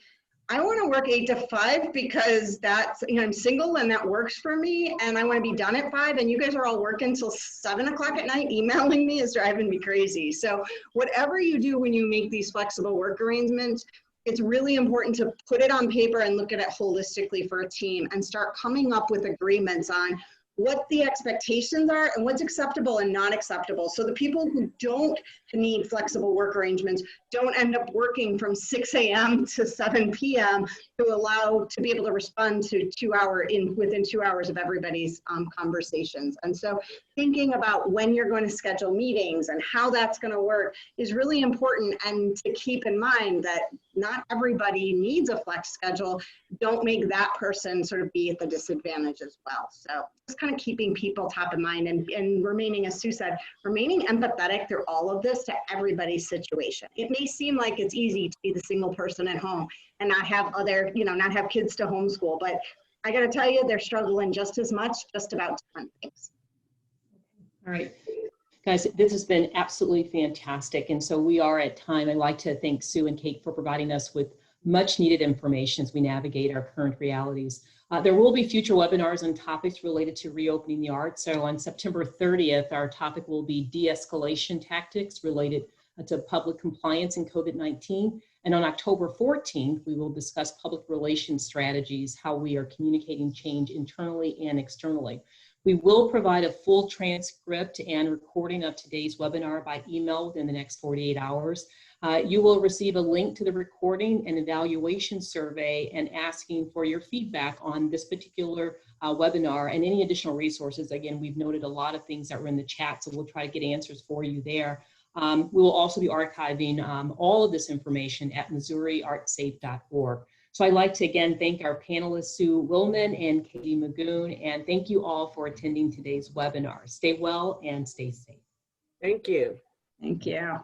I want to work 8 to 5 because that's, I'm single and that works for me. And I want to be done at 5. And you guys are all working till 7 o'clock at night. Emailing me is driving me crazy. So whatever you do when you make these flexible work arrangements, it's really important to put it on paper and look at it holistically for a team and start coming up with agreements on what the expectations are and what's acceptable and not acceptable. So the people who don't need flexible work arrangements don't end up working from 6 a.m. to 7 p.m. to be able to respond to within 2 hours of everybody's conversations. And so thinking about when you're going to schedule meetings and how that's going to work is really important, and to keep in mind that not everybody needs a flex schedule. Don't make that person sort of be at the disadvantage as well. So just kind of keeping people top of mind and remaining, as Sue said, remaining empathetic through all of this to everybody's situation. It may seem like it's easy to be the single person at home and not have not have kids to homeschool, but I got to tell you, they're struggling just as much, just about different things. All right. Guys, this has been absolutely fantastic. And so we are at time. I'd like to thank Sue and Kate for providing us with much needed information as we navigate our current realities. There will be future webinars on topics related to reopening the arts. So on September 30th, our topic will be de-escalation tactics related to public compliance in COVID-19. And on October 14th, we will discuss public relations strategies, how we are communicating change internally and externally. We will provide a full transcript and recording of today's webinar by email within the next 48 hours. You will receive a link to the recording and evaluation survey and asking for your feedback on this particular webinar and any additional resources. Again, we've noted a lot of things that were in the chat, so we'll try to get answers for you there. We will also be archiving all of this information at MissouriArtSafe.org. So I'd like to again thank our panelists, Sue Willman and Katie Magoon, and thank you all for attending today's webinar. Stay well and stay safe. Thank you. Thank you.